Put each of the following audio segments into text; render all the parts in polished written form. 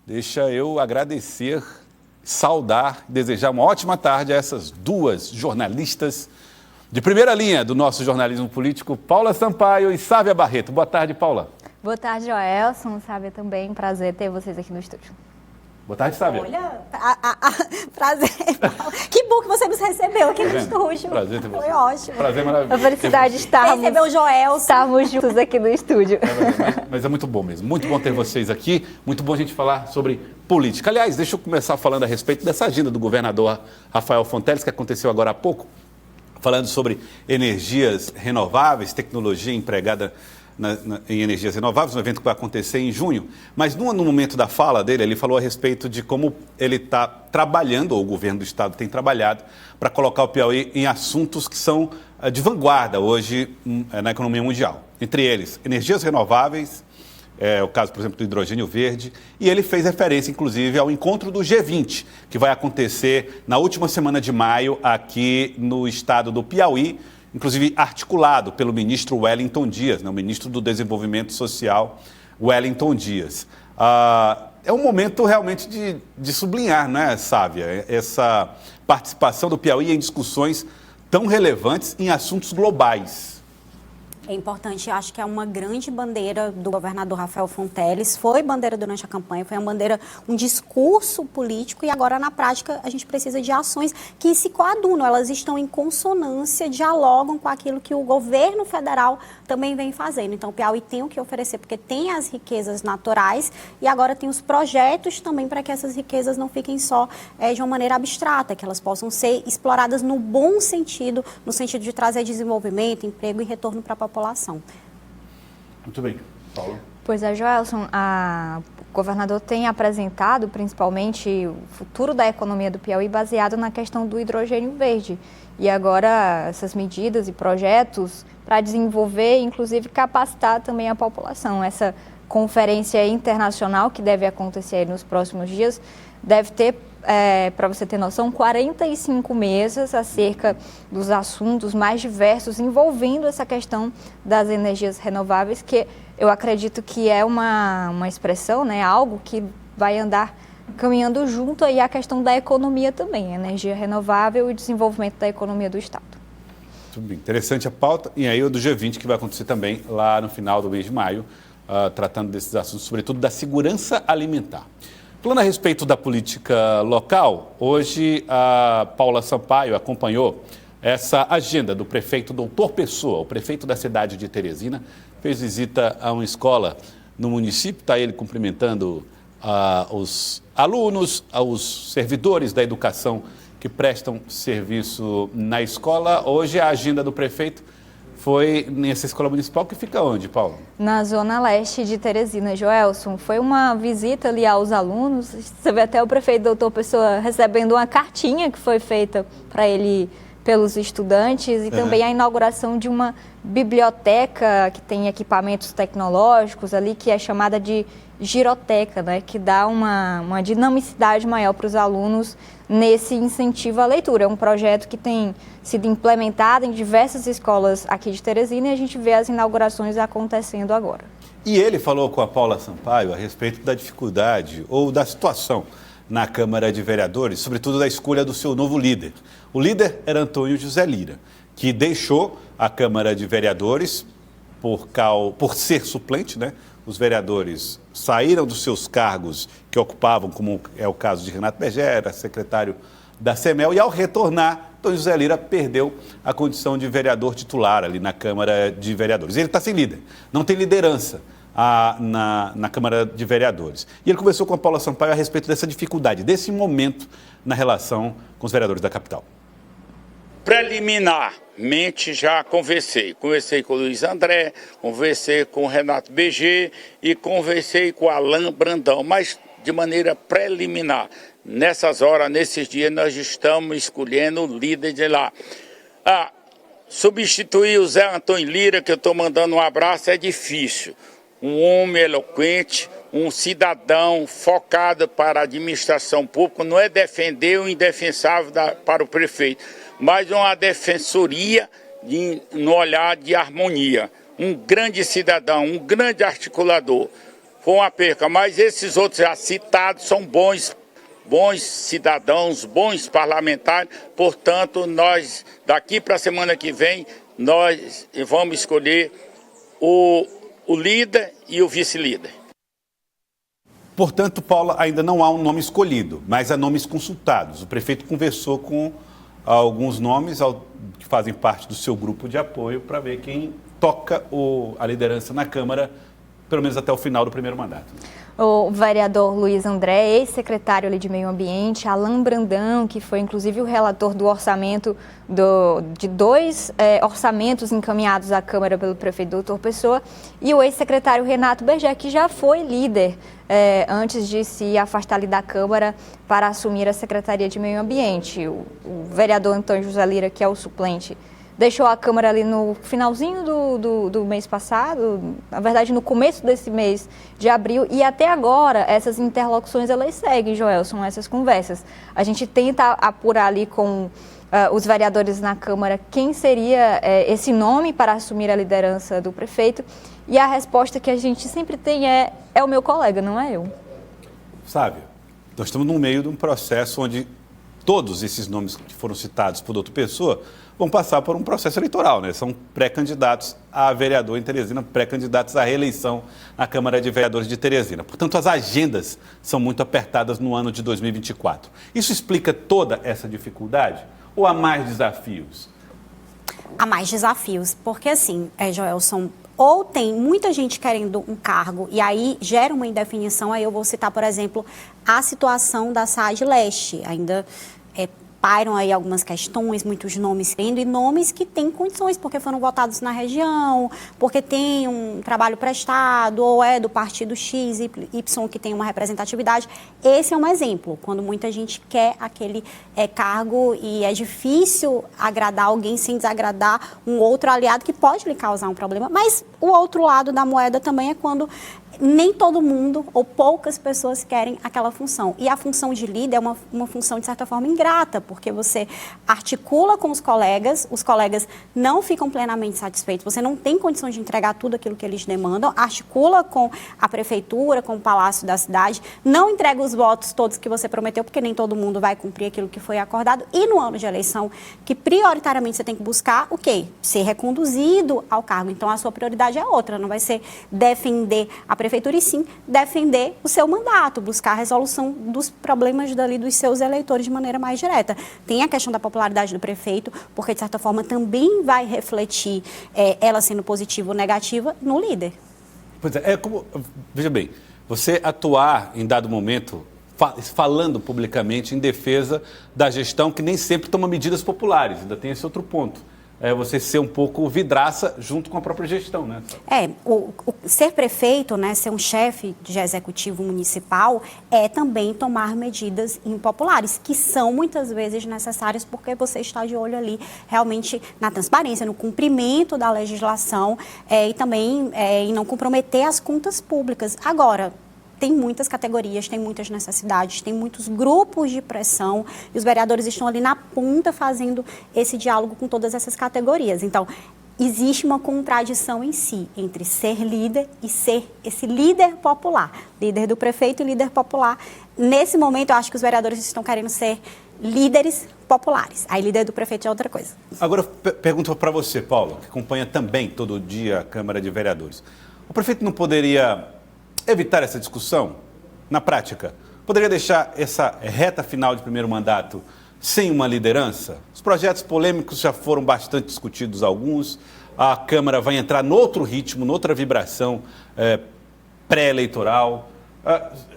Deixa eu agradecer, saudar, desejar uma ótima tarde a essas duas jornalistas de primeira linha do nosso jornalismo político, Paula Sampaio e Sávia Barreto. Boa tarde, Paula. Boa tarde, Joelson. Sávia também. Prazer ter vocês aqui no estúdio. Boa tarde, Sávia. Olha, prazer. Que bom que você nos recebeu aqui no estúdio. Prazer ter você. Foi ótimo. Prazer maravilhoso. A felicidade de Recebeu o Joelson. estarmos juntos aqui no estúdio. Mas é muito bom mesmo. Muito bom ter vocês aqui. Muito bom a gente falar sobre política. Aliás, deixa eu começar falando a respeito dessa agenda do governador Rafael Fonteles, que aconteceu agora há pouco, falando sobre energias renováveis, tecnologia empregada em energias renováveis, um evento que vai acontecer em junho. Mas no momento da fala dele, ele falou a respeito de como ele está trabalhando, ou o governo do estado tem trabalhado, para colocar o Piauí em assuntos que são de vanguarda hoje na economia mundial. Entre eles, energias renováveis, o caso, por exemplo, do hidrogênio verde, e ele fez referência, inclusive, ao encontro do G20, que vai acontecer na última semana de maio aqui no estado do Piauí, inclusive articulado pelo ministro Wellington Dias, né, o ministro do Desenvolvimento Social, Wellington Dias. É um momento realmente de sublinhar, né, Sávia, essa participação do Piauí em discussões tão relevantes em assuntos globais. É importante, acho que é uma grande bandeira do governador Rafael Fonteles, foi bandeira durante a campanha, foi uma bandeira, um discurso político, e agora na prática a gente precisa de ações que se coadunam, elas estão em consonância, dialogam com aquilo que o governo federal também vem fazendo. Então o Piauí tem o que oferecer, porque tem as riquezas naturais e agora tem os projetos também para que essas riquezas não fiquem só de uma maneira abstrata, que elas possam ser exploradas no bom sentido, no sentido de trazer desenvolvimento, emprego e retorno para a população. Muito bem. Paulo? Pois é, Joelson, o governador tem apresentado principalmente o futuro da economia do Piauí baseado na questão do hidrogênio verde. E agora essas medidas e projetos para desenvolver, inclusive capacitar também a população. Essa conferência internacional que deve acontecer nos próximos dias deve ter, para você ter noção, 45 mesas acerca dos assuntos mais diversos envolvendo essa questão das energias renováveis, que eu acredito que é uma expressão, né, algo que vai andar caminhando junto aí à questão da economia também, energia renovável e desenvolvimento da economia do Estado. Muito bem. Interessante a pauta. E aí o do G20, que vai acontecer também lá no final do mês de maio, tratando desses assuntos, sobretudo da segurança alimentar. Falando a respeito da política local, hoje a Paula Sampaio acompanhou essa agenda do prefeito Doutor Pessoa, o prefeito da cidade de Teresina, fez visita a uma escola no município, está ele cumprimentando os alunos, os servidores da educação que prestam serviço na escola. Hoje a agenda do prefeito foi nessa escola municipal, que fica onde, Paulo? Na zona leste de Teresina, Joelson. Foi uma visita ali aos alunos. Você vê até o prefeito Doutor Pessoa recebendo uma cartinha que foi feita para ele pelos estudantes e também a inauguração de uma biblioteca que tem equipamentos tecnológicos ali, que é chamada de giroteca, né, que dá uma dinamicidade maior para os alunos nesse incentivo à leitura. É um projeto que tem sido implementado em diversas escolas aqui de Teresina e a gente vê as inaugurações acontecendo agora. E ele falou com a Paula Sampaio a respeito da dificuldade ou da situação na Câmara de Vereadores, sobretudo da escolha do seu novo líder. O líder era Antônio José Lira, que deixou a Câmara de Vereadores por ser suplente, né? Os vereadores saíram dos seus cargos que ocupavam, como é o caso de Renato Bergera, secretário da CEMEL, e ao retornar, Antônio José Lira perdeu a condição de vereador titular ali na Câmara de Vereadores. Ele está sem líder, não tem liderança na Câmara de Vereadores. E ele conversou com a Paula Sampaio a respeito dessa dificuldade, desse momento na relação com os vereadores da capital. Preliminarmente já conversei com o Luiz André, conversei com o Renato BG e conversei com o Alain Brandão, mas de maneira preliminar. Nessas horas, nesses dias, nós estamos escolhendo o líder de lá. Substituir o Zé Antônio Lira, que eu estou mandando um abraço, é difícil. Um homem eloquente, um cidadão focado para a administração pública, não é defender o indefensável para o prefeito, mas uma defensoria no olhar de harmonia. Um grande cidadão, um grande articulador. foi uma perca, mas esses outros já citados são bons cidadãos, bons parlamentares, portanto, nós, daqui para a semana que vem, nós vamos escolher o líder e o vice-líder. Portanto, Paula, ainda não há um nome escolhido, mas há nomes consultados. O prefeito conversou com alguns nomes que fazem parte do seu grupo de apoio para ver quem toca a liderança na Câmara, pelo menos até o final do primeiro mandato. O vereador Luiz André, ex-secretário ali de Meio Ambiente, Alain Brandão, que foi inclusive o relator do orçamento de 2 orçamentos encaminhados à Câmara pelo prefeito Doutor Pessoa, e o ex-secretário Renato Berger, que já foi líder antes de se afastar ali da Câmara para assumir a Secretaria de Meio Ambiente. O vereador Antônio José Lira, que é o suplente, deixou a Câmara ali no finalzinho do mês passado, na verdade no começo desse mês de abril, e até agora essas interlocuções elas seguem, Joelson, essas conversas. A gente tenta apurar ali com os vereadores na Câmara quem seria esse nome para assumir a liderança do prefeito, e a resposta que a gente sempre tem é o meu colega, não é eu. Sabe, nós estamos no meio de um processo onde todos esses nomes que foram citados por Doutor Pessoa vão passar por um processo eleitoral, né? São pré-candidatos a vereador em Teresina, pré-candidatos à reeleição na Câmara de Vereadores de Teresina. Portanto, as agendas são muito apertadas no ano de 2024. Isso explica toda essa dificuldade ou há mais desafios? Há mais desafios, porque assim, Joelson, ou tem muita gente querendo um cargo e aí gera uma indefinição. Aí eu vou citar, por exemplo, a situação da SAAD Leste. Ainda pairam aí algumas questões, muitos nomes sendo, e nomes que têm condições, porque foram votados na região, porque tem um trabalho prestado, ou é do partido X, Y, que tem uma representatividade. Esse é um exemplo, quando muita gente quer aquele cargo e é difícil agradar alguém sem desagradar um outro aliado que pode lhe causar um problema. Mas o outro lado da moeda também é quando nem todo mundo ou poucas pessoas querem aquela função. E a função de líder é uma função, de certa forma, ingrata, porque você articula com os colegas não ficam plenamente satisfeitos, você não tem condições de entregar tudo aquilo que eles demandam, articula com a prefeitura, com o palácio da cidade, não entrega os votos todos que você prometeu, porque nem todo mundo vai cumprir aquilo que foi acordado. E no ano de eleição, que prioritariamente você tem que buscar o quê? Ser reconduzido ao cargo. Então, a sua prioridade é outra, não vai ser defender a prefeitura, e sim defender o seu mandato, buscar a resolução dos problemas dali dos seus eleitores de maneira mais direta. Tem a questão da popularidade do prefeito, porque de certa forma também vai refletir ela sendo positiva ou negativa no líder. Pois é, veja bem, você atuar em dado momento falando publicamente em defesa da gestão que nem sempre toma medidas populares, ainda tem esse outro ponto. É você ser um pouco vidraça junto com a própria gestão, né? Ser prefeito, né, ser um chefe de executivo municipal é também tomar medidas impopulares, que são muitas vezes necessárias porque você está de olho ali realmente na transparência, no cumprimento da legislação e também em não comprometer as contas públicas. Agora, tem muitas categorias, tem muitas necessidades, tem muitos grupos de pressão e os vereadores estão ali na ponta fazendo esse diálogo com todas essas categorias. Então, existe uma contradição em si entre ser líder e ser esse líder popular, líder do prefeito e líder popular. Nesse momento, eu acho que os vereadores estão querendo ser líderes populares. Aí, líder do prefeito é outra coisa. Agora, pergunto para você, Paulo, que acompanha também todo dia a Câmara de Vereadores. O prefeito não poderia evitar essa discussão? Na prática, poderia deixar essa reta final de primeiro mandato sem uma liderança? Os projetos polêmicos já foram bastante discutidos alguns, a Câmara vai entrar noutro ritmo, noutra vibração pré-eleitoral.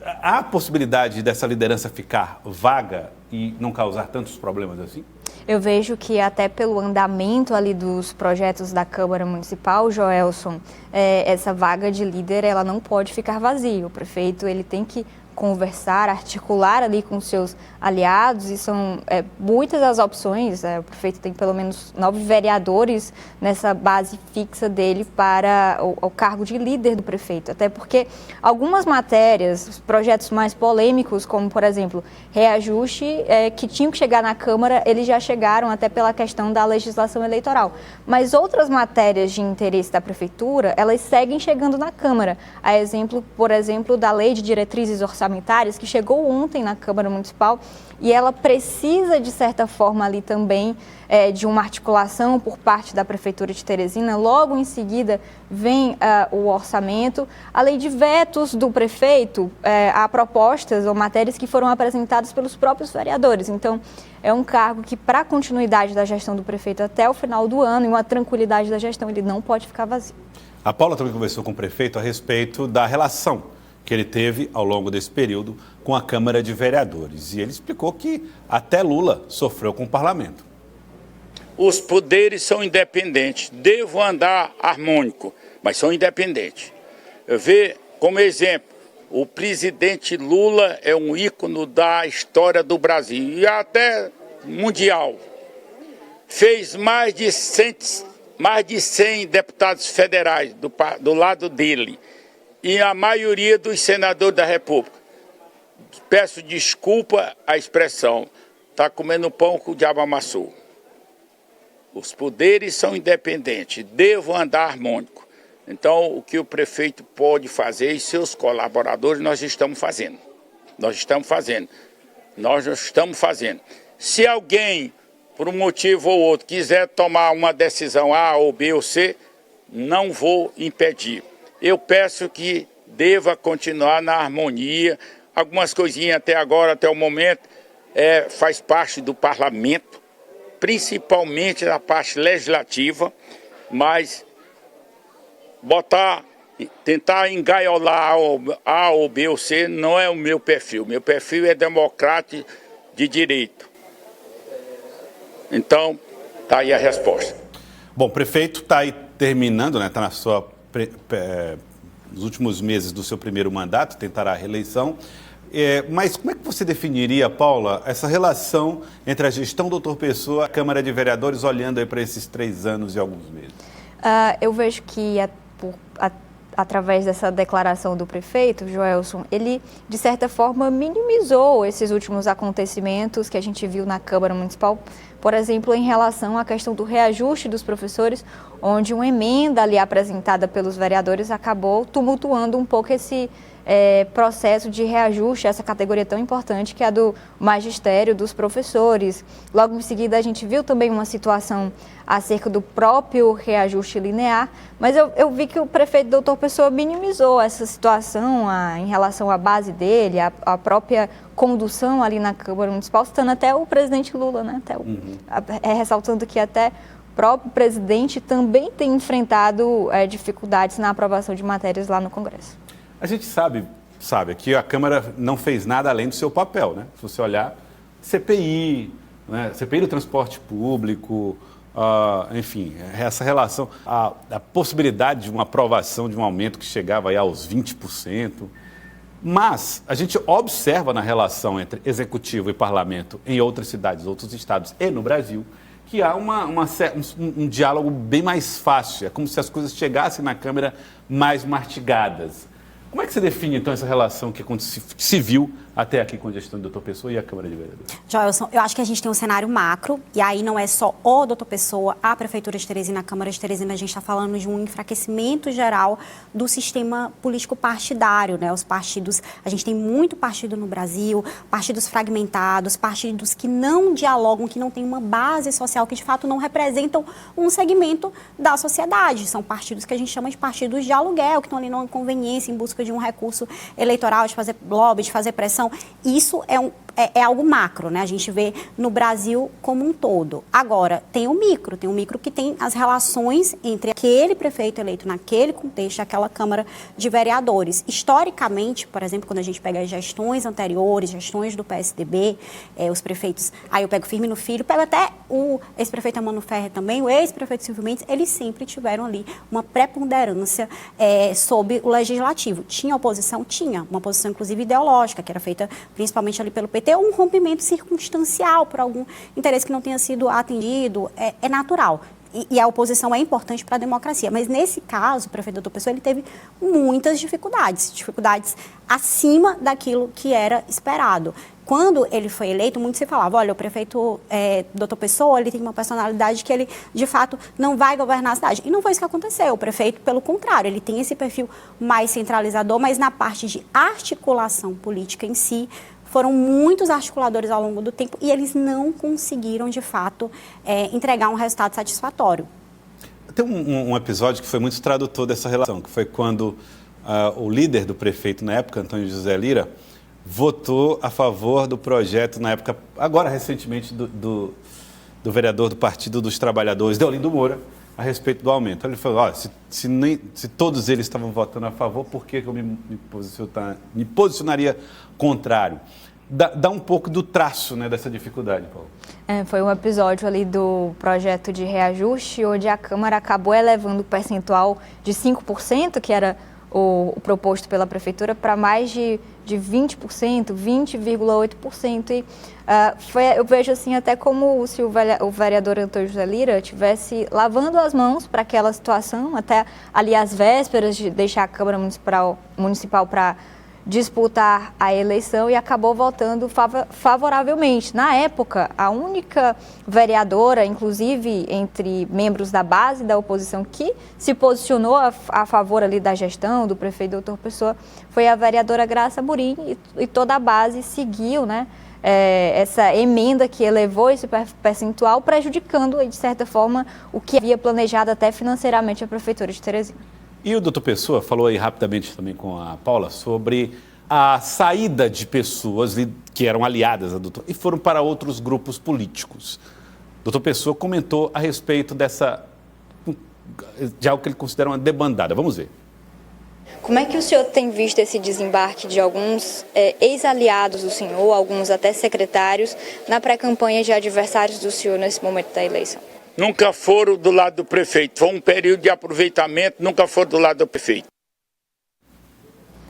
Há a possibilidade dessa liderança ficar vaga e não causar tantos problemas assim? Eu vejo que até pelo andamento ali dos projetos da Câmara Municipal, Joelson, essa vaga de líder ela não pode ficar vazia. O prefeito ele tem que conversar, articular ali com seus aliados, e são muitas as opções. O prefeito tem pelo menos 9 vereadores nessa base fixa dele para o cargo de líder do prefeito, até porque algumas matérias, projetos mais polêmicos, como por exemplo, reajuste, que tinham que chegar na Câmara, eles já chegaram até pela questão da legislação eleitoral, mas outras matérias de interesse da prefeitura, elas seguem chegando na Câmara, a exemplo, por exemplo, da Lei de Diretrizes Orçamentárias, que chegou ontem na Câmara Municipal, e ela precisa, de certa forma, ali também de uma articulação por parte da Prefeitura de Teresina. Logo em seguida vem o orçamento, além de vetos do prefeito a propostas ou matérias que foram apresentadas pelos próprios vereadores. Então, é um cargo que, para a continuidade da gestão do prefeito até o final do ano e uma tranquilidade da gestão, ele não pode ficar vazio. A Paula também conversou com o prefeito a respeito da relação que ele teve ao longo desse período com a Câmara de Vereadores. E ele explicou que até Lula sofreu com o parlamento. Os poderes são independentes, devo andar harmônico, mas são independentes. Eu vejo como exemplo, o presidente Lula é um ícone da história do Brasil e até mundial. Fez mais de 100 deputados federais do lado dele. E a maioria dos senadores da República. Peço desculpa a expressão, está comendo pão que o diabo amassou. Os poderes são independentes, devo andar harmônico. Então, o que o prefeito pode fazer e seus colaboradores, nós estamos fazendo. Se alguém, por um motivo ou outro, quiser tomar uma decisão A ou B ou C, não vou impedir. Eu peço que deva continuar na harmonia. Algumas coisinhas até agora, até o momento, faz parte do parlamento, principalmente na parte legislativa, mas tentar engaiolar A ou B ou C não é o meu perfil. Meu perfil é democrático de direito. Então, está aí a resposta. Bom, o prefeito está aí terminando, né? Está na sua nos últimos meses do seu primeiro mandato, tentará a reeleição. Mas como é que você definiria, Paula, essa relação entre a gestão do Dr. Pessoa e a Câmara de Vereadores, olhando aí para esses 3 anos e alguns meses? Eu vejo que através dessa declaração do prefeito, Joelson, ele, de certa forma, minimizou esses últimos acontecimentos que a gente viu na Câmara Municipal, por exemplo, em relação à questão do reajuste dos professores, onde uma emenda ali apresentada pelos vereadores acabou tumultuando um pouco esse processo de reajuste, essa categoria tão importante que é a do magistério, dos professores. Logo em seguida, a gente viu também uma situação acerca do próprio reajuste linear, mas eu vi que o prefeito Doutor Pessoa minimizou essa situação em relação à base dele, a própria condução ali na Câmara Municipal, citando até o presidente Lula, né? Ressaltando que até o próprio presidente também tem enfrentado dificuldades na aprovação de matérias lá no Congresso. A gente sabe que a Câmara não fez nada além do seu papel, né? Se você olhar, CPI, né? CPI do transporte público, enfim, essa relação, a possibilidade de uma aprovação de um aumento que chegava aí aos 20%. Mas a gente observa na relação entre executivo e parlamento em outras cidades, outros estados e no Brasil, que há um diálogo bem mais fácil. É como se as coisas chegassem na Câmara mais mastigadas. Como é que você define, então, essa relação que se viu até aqui com a gestão do Dr. Pessoa e a Câmara de Vereadores? Joelson, eu acho que a gente tem um cenário macro, e aí não é só o Dr. Pessoa, a Prefeitura de Teresina, a Câmara de Teresina, a gente está falando de um enfraquecimento geral do sistema político partidário, né? Os partidos, a gente tem muito partido no Brasil, partidos fragmentados, partidos que não dialogam, que não têm uma base social, que de fato não representam um segmento da sociedade. São partidos que a gente chama de partidos de aluguel, que estão ali numa conveniência, em busca de um recurso eleitoral, de fazer lobby, de fazer pressão. Isso é algo macro, né? A gente vê no Brasil como um todo. Agora, tem o micro que tem as relações entre aquele prefeito eleito naquele contexto, aquela Câmara de Vereadores. Historicamente, por exemplo, quando a gente pega as gestões anteriores, gestões do PSDB, os prefeitos, aí eu pego Firmino Filho, pego até o ex-prefeito Amano Ferrer também, o ex-prefeito Silvio Mendes, eles sempre tiveram ali uma preponderância sobre o legislativo. Tinha oposição? Tinha. Uma oposição, inclusive, ideológica, que era feita principalmente ali pelo PT, ou um rompimento circunstancial por algum interesse que não tenha sido atendido, é natural. E a oposição é importante para a democracia. Mas, nesse caso, o prefeito Doutor Pessoa, ele teve muitas dificuldades acima daquilo que era esperado. Quando ele foi eleito, muito se falava, olha, o prefeito Doutor Pessoa, ele tem uma personalidade que ele, de fato, não vai governar a cidade. E não foi isso que aconteceu. O prefeito, pelo contrário, ele tem esse perfil mais centralizador, mas na parte de articulação política em si, foram muitos articuladores ao longo do tempo e eles não conseguiram, de fato, entregar um resultado satisfatório. Tem um episódio que foi muito tradutor dessa relação, que foi quando o líder do prefeito na época, Antônio José Lira, votou a favor do projeto, na época, agora recentemente, do vereador do Partido dos Trabalhadores, Deolindo Moura, a respeito do aumento. Ele falou, se todos eles estavam votando a favor, por que eu me posicionaria contrário? Dá um pouco do traço, né, dessa dificuldade, Paulo. Foi um episódio ali do projeto de reajuste, onde a Câmara acabou elevando o percentual de 5%, que era o proposto pela Prefeitura, para mais de 20%, 20,8%. E eu vejo assim até como se o vereador Antônio José Lira estivesse lavando as mãos para aquela situação, até ali às vésperas de deixar a Câmara Municipal para disputar a eleição, e acabou votando favoravelmente. Na época, a única vereadora, inclusive entre membros da base da oposição, que se posicionou a favor ali da gestão do prefeito Doutor Pessoa, foi a vereadora Graça Amorim, e toda a base seguiu, né, essa emenda que elevou esse percentual, prejudicando, de certa forma, o que havia planejado até financeiramente a Prefeitura de Teresina. E o doutor Pessoa falou aí rapidamente também com a Paula sobre a saída de pessoas que eram aliadas a doutor e foram para outros grupos políticos. O doutor Pessoa comentou a respeito de algo que ele considera uma debandada. Vamos ver. Como é que o senhor tem visto esse desembarque de alguns ex-aliados do senhor, alguns até secretários, na pré-campanha de adversários do senhor nesse momento da eleição? Nunca foram do lado do prefeito. Foi um período de aproveitamento, nunca foram do lado do prefeito.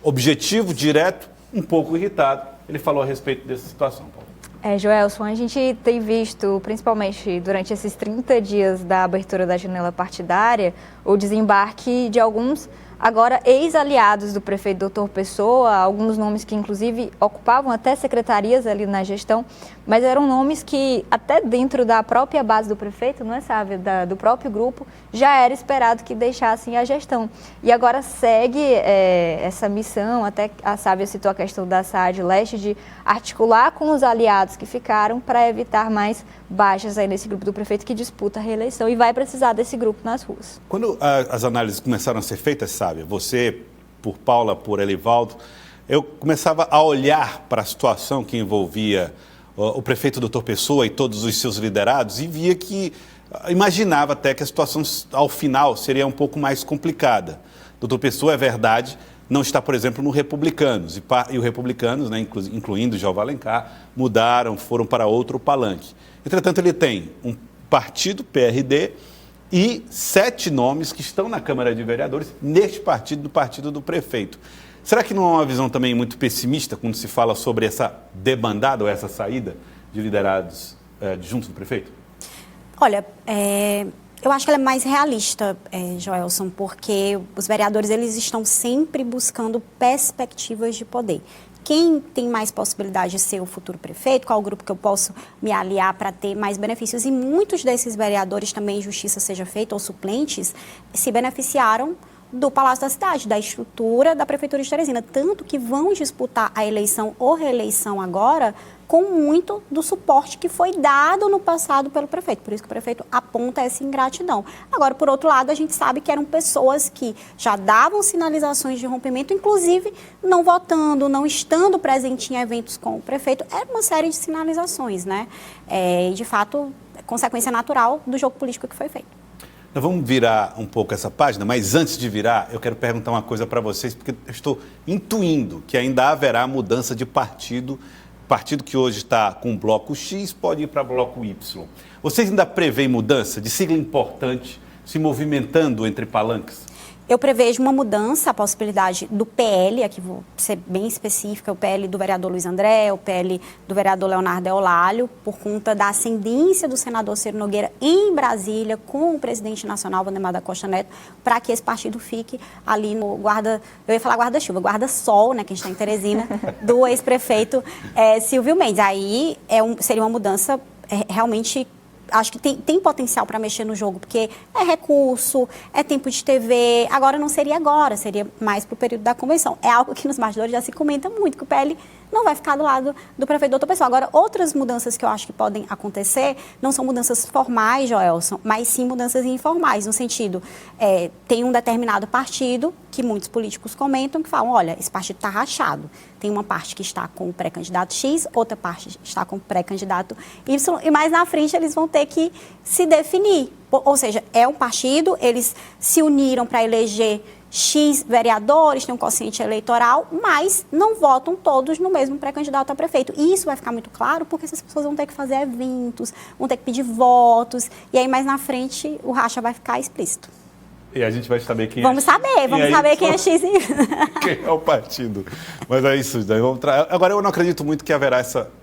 Objetivo, direto, um pouco irritado. Ele falou a respeito dessa situação, Paulo. Joelson, a gente tem visto, principalmente durante esses 30 dias da abertura da janela partidária, o desembarque de alguns, agora, ex-aliados do prefeito Doutor Pessoa, alguns nomes que, inclusive, ocupavam até secretarias ali na gestão, mas eram nomes que, até dentro da própria base do prefeito, não é, sabe, do próprio grupo, já era esperado que deixassem a gestão. E agora segue essa missão, até a Sávia citou a questão da SAAD Leste, de articular com os aliados que ficaram para evitar mais baixas aí nesse grupo do prefeito que disputa a reeleição e vai precisar desse grupo nas ruas. Quando as análises começaram a ser feitas, sabe, você, por Paula, por Elivaldo, eu começava a olhar para a situação que envolvia o prefeito Doutor Pessoa e todos os seus liderados e via que, imaginava até que a situação ao final seria um pouco mais complicada. Doutor Pessoa, é verdade, não está, por exemplo, no Republicanos, e o Republicanos, né, incluindo Jeová Alencar, foram para outro palanque. Entretanto, ele tem um partido, PRD, e 7 nomes que estão na Câmara de Vereadores neste partido, do partido do prefeito. Será que não é uma visão também muito pessimista quando se fala sobre essa debandada ou essa saída de liderados junto do prefeito? Olha, eu acho que ela é mais realista, Joelson, porque os vereadores eles estão sempre buscando perspectivas de poder. Quem tem mais possibilidade de ser o futuro prefeito, qual o grupo que eu posso me aliar para ter mais benefícios? E muitos desses vereadores, também justiça seja feita, ou suplentes, se beneficiaram do Palácio da Cidade, da estrutura da Prefeitura de Teresina. Tanto que vão disputar a eleição ou reeleição agora com muito do suporte que foi dado no passado pelo prefeito. Por isso que o prefeito aponta essa ingratidão. Agora, por outro lado, a gente sabe que eram pessoas que já davam sinalizações de rompimento, inclusive não votando, não estando presente em eventos com o prefeito. Era uma série de sinalizações, né? E, de fato, consequência natural do jogo político que foi feito. Nós vamos virar um pouco essa página, mas antes de virar, eu quero perguntar uma coisa para vocês, porque eu estou intuindo que ainda haverá mudança de partido. O partido que hoje está com o bloco X pode ir para o bloco Y. Vocês ainda prevêem mudança de sigla importante se movimentando entre palanques? Eu prevejo uma mudança, a possibilidade do PL, aqui vou ser bem específica, o PL do vereador Luiz André, o PL do vereador Leonardo Eulálio, por conta da ascendência do senador Ciro Nogueira em Brasília, com o presidente nacional, Valdemar da Costa Neto, para que esse partido fique ali no eu ia falar guarda-chuva, guarda-sol, né, que a gente está em Teresina, do ex-prefeito Silvio Mendes. Aí seria uma mudança realmente... Acho que tem potencial para mexer no jogo, porque é recurso, é tempo de TV. Agora não seria agora, seria mais para o período da convenção. É algo que nos bastidores já se comenta muito, que o PL não vai ficar do lado do prefeito doutor Pessoa. Agora, outras mudanças que eu acho que podem acontecer não são mudanças formais, Joelson, mas sim mudanças informais, no sentido, tem um determinado partido, que muitos políticos comentam, que falam, olha, esse partido está rachado. Tem uma parte que está com o pré-candidato X, outra parte está com o pré-candidato Y, e mais na frente eles vão ter que se definir. Ou seja, é um partido, eles se uniram para eleger X vereadores, tem um quociente eleitoral, mas não votam todos no mesmo pré-candidato a prefeito. E isso vai ficar muito claro porque essas pessoas vão ter que fazer eventos, vão ter que pedir votos, e aí mais na frente o racha vai ficar explícito. E a gente vai saber quem vamos saber quem é X e quem é o partido. Mas é isso, daí agora eu não acredito muito que haverá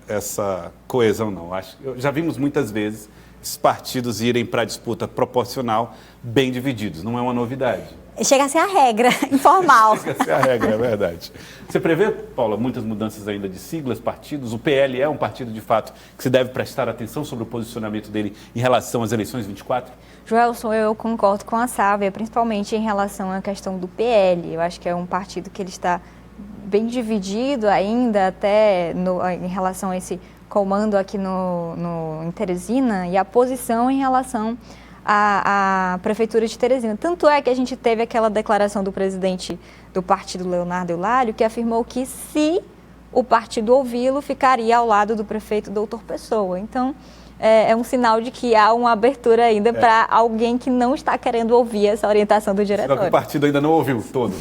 essa coesão, não. Já vimos muitas vezes esses partidos irem para a disputa proporcional bem divididos, não é uma novidade. Chega a ser a regra, informal. Chega a ser a regra, é verdade. Você prevê, Paula, muitas mudanças ainda de siglas, partidos? O PL é um partido, de fato, que se deve prestar atenção sobre o posicionamento dele em relação às eleições 24? Joelson, eu concordo com a Sávia, principalmente em relação à questão do PL. Eu acho que é um partido que ele está bem dividido ainda, até em relação a esse comando aqui em Teresina, e a posição em relação à Prefeitura de Teresina. Tanto é que a gente teve aquela declaração do presidente do partido, Leonardo Eulálio, que afirmou que se o partido ouvi-lo, ficaria ao lado do prefeito doutor Pessoa. Então, é um sinal de que há uma abertura ainda para alguém que não está querendo ouvir essa orientação do diretório. O partido ainda não ouviu todo.